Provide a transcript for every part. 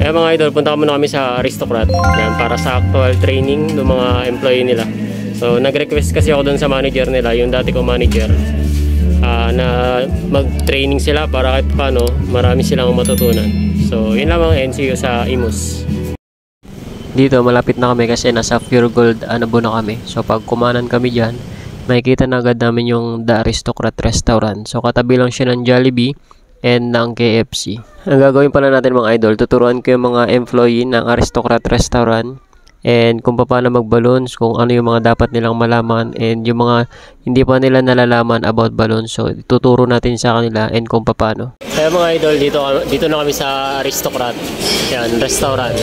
Kaya mga idol, punta muna kami sa Aristocrat. Yan, para sa actual training ng mga employee nila. So, nag-request kasi ako dun sa manager nila, yung dati kong manager, na mag-training sila para kahit paano marami silang matutunan. So, yun lang mga NCU sa Imus. Dito, malapit na kami kasi nasa Pure Gold Anabo na kami. So, pag kumanan kami dyan, makikita na agad namin yung The Aristocrat Restaurant. So, katabi lang siya ng Jollibee and ng KFC. Ang gagawin pala natin mga idol, tuturuan ko yung mga employee ng Aristocrat Restaurant and kung paano mag-balloons, kung ano yung mga dapat nilang malaman and yung mga hindi pa nila nalalaman about balloons. So, tuturo natin sa kanila and kung paano. Kaya mga idol, dito na kami sa Aristocrat. Yan, restaurant.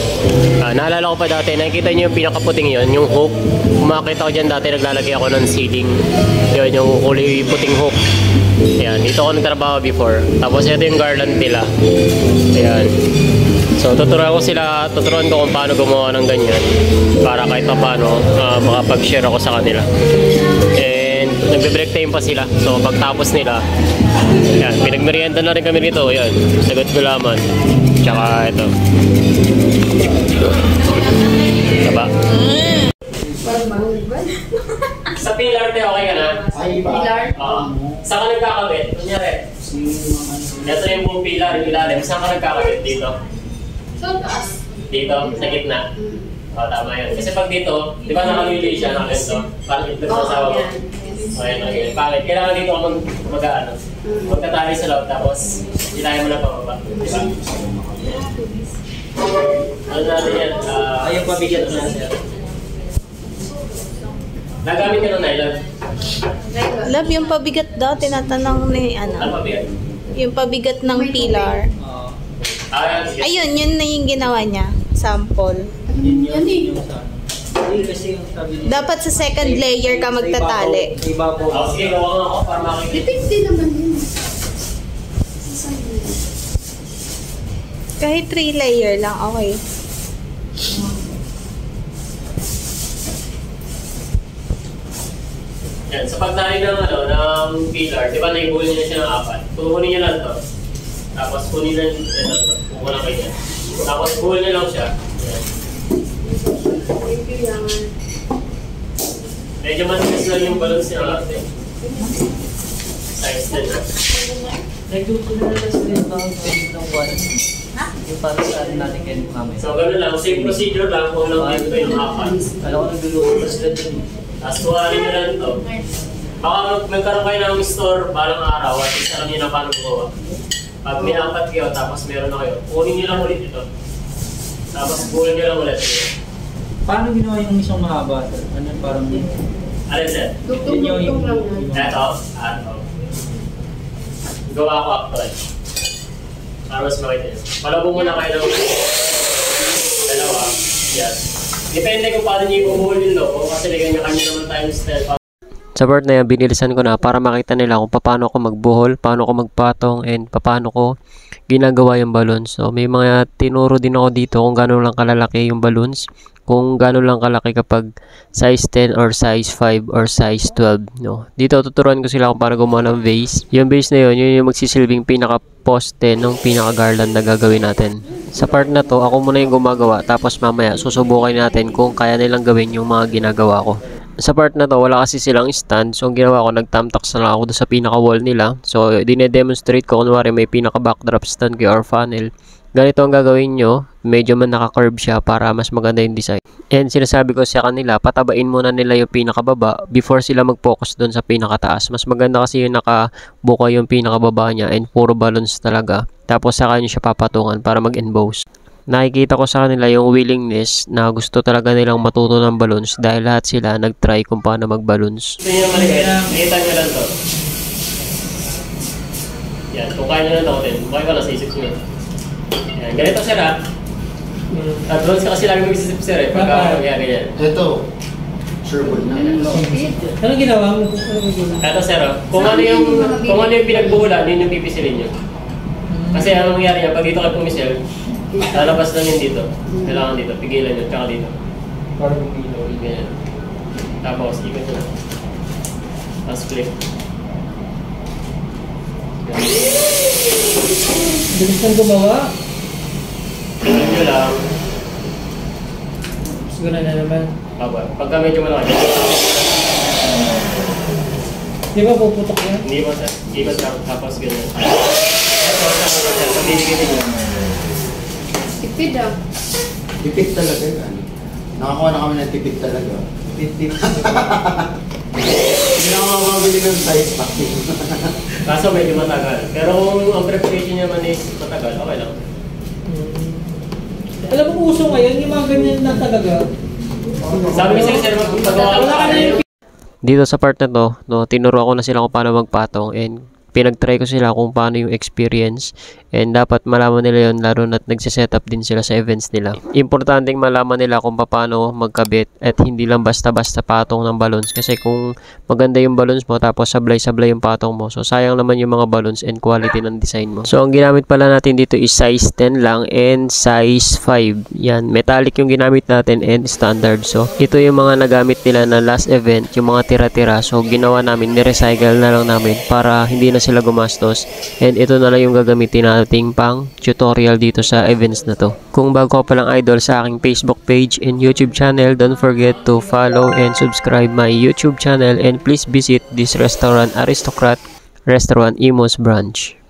Naalala ko pa dati, nakikita nyo yung pinakaputing yun, yung hook. Kung makakita ko dyan dati, naglalagay ako ng ceiling. Yun, yung kulay puting hook. Ayan, dito ako nagtrabaho before. Tapos ito yung garland nila. Ayan. So, tuturuan ko kung paano gumawa ng ganyan. Para kahit pa paano, makapag-share ako sa kanila. And, nagbe-break time pa sila. So, pagtapos nila, ayan, pinagmerienda na rin kami nito. Ayan, sagot gulaman. Tsaka ito. Diba? Sa pillar te, okay ka na? Pillar? Saan ka nagkakabit? Kunyari, ito yung buong pillar, yung ilalim. Saan ka nagkakabit? Dito? Sa taas? Dito? Sa gitna? O, tama yun. Kasi pag dito, di ba nakalili siya ng ganito? Parang ito sa asawa ko. O, yan, okay. Bakit? Kailangan dito ako mag-ano. Magtatali sa loob, tapos ilayan mo na pababa. Di ba? Ano natin yan? Ayun, pabigat na siya. Nagamit ka ng nylon? Love, yung pabigat daw, tinatanong ni ano. Ano pabigat? Yung pabigat ng pillar. Ayun, yun na yung ginawa niya. Sample. Yan eh. Dapat sa second layer ka magtatali. Sige, gawa nga ako para makikita. Depende naman yun. Kahit 3 layer lang, okay. Yan, sa pagtali ng pillar, di ba naibuhol niya siya ng 4? Kukunin niya lang to. Tapos kunin lang ito. Kukunin kayo niya. Tapos buhol niya lang siya. Yan. Medyo matigas lang yung balloons niya natin. Size din. Nagduto na lang sa rin ng one. Yung para sa natin kayo mamaya. So gano'n lang, same procedure lang kung lang dito yung 4. Alam ko nagluluto na sila dun. Tapos tuwarin nyo lang ito. Baka magkaroon kayo ng store balang araw at isa alam nyo na paano gawa. Pag may 4 kayo tapos meron na kayo, kunin nyo lang ulit ito. Tapos buhol nyo lang ulit ito. Paano ginawa yung isang mahaba? Ano parang... Alin sir? Dugtong lang yan. Ito? Ito. Gawa ko actually. Para mas makita nyo. Palabo muna kayo ng dalawa. Yan. Depende kung paano nyo ibubuhol yung logo kasi kanya-kanya naman tayong style. Sa part na yan, binilisan ko na para makita nila kung paano ko magbuhol, paano ko magpatong, and paano ko ginagawa yung balloons. So, may mga tinuro din ako dito kung gano'n lang kalalaki yung balloons, kung gano'n lang kalaki kapag size 10 or size 5 or size 12. No? Dito, tuturuan ko sila kung paano gumawa ng vase. Yung vase na yun, yun yung magsisilbing pinaka-poste ng pinaka-garland na gagawin natin. Sa part na to, ako muna yung gumagawa, tapos mamaya susubukan natin kung kaya nilang gawin yung mga ginagawa ko. Sa part na to, wala kasi silang stand. So, ang ginawa ko, nagtamtax na lang ako doon sa pinaka-wall nila. So, dine-demonstrate ko, kunwari may pinaka-backdrop stand kayo or funnel. Ganito ang gagawin nyo. Medyo man naka-curve siya para mas maganda yung design. And sinasabi ko sa kanila, patabain muna nila yung pinaka-baba before sila mag-focus doon sa pinaka-taas. Mas maganda kasi yung nakabuka yung pinaka-baba niya and puro balloons talaga. Tapos saka nyo siya papatungan para mag-emboss. Nakikita ko sa kanila yung willingness na gusto talaga nilang matuto ng balloons dahil lahat sila nag-try kung paano mag-balloons. Ito yung maligay. Nakita nyo lang to. Yan, kung kaya nyo lang ito din. Bukay ko lang sa isip nyo. Yan, ganito sir ha. Balloons ka kasi lagi mag-isip sir eh. Pagka ganyan. Ito. Sherwood na. Anong ginawa mo? Ito sir ha. Kung ano yung pinagbuhulan, yun yung pipisilin nyo. Kasi ano mangyari yan, pag dito kayo pumisil, lalabas lang yun dito. Kailangan dito. Pigilan nyo. Tsaka dito. Parang umilaw. Ganyan. Tapos, ikot nyo. Tapos flip. Bilis nang gumawa. Sunod nyo lang. Siguro na naman. Pagka medyo malaki. Di ba puputok yan? Hindi mo sa ibat lang, tapos ganyan. Pabibigyan nyo. Tipid ah. Tipid talaga yan. Nakakuha na kami ng tipid talaga. Tip-tip. Hindi na ako makabili ng size packing. Kaso medyo matagal. Pero kung ang preparation naman is matagal, okay lang. Alam mo, uso ngayon, yung mga ganyan na talaga. Sabi ko sa'yo, sir, magpagawa ka. Dito sa part na to, no, tinuro ko na sila kung paano magpatong and pinag-try ko sila kung paano yung experience and dapat malaman nila yun lalo na't nagsiset up din sila sa events nila. Importanteng malaman nila kung paano magkabit at hindi lang basta-basta patong ng balloons kasi kung maganda yung balloons mo tapos sablay-sablay yung patong mo, so sayang naman yung mga balloons and quality ng design mo. So ang ginamit pala natin dito is size 10 lang and size 5. Yan, metallic yung ginamit natin and standard. So ito yung mga nagamit nila na last event, yung mga tira-tira. So ginawa namin, ni-recycle na lang namin para hindi na sila gumastos and ito na lang yung gagamitin nating pang tutorial dito sa events na to. Kung bago ka palang idol sa aking Facebook page and YouTube channel, don't forget to follow and subscribe my YouTube channel and please visit this restaurant, Aristocrat Restaurant Imus branch.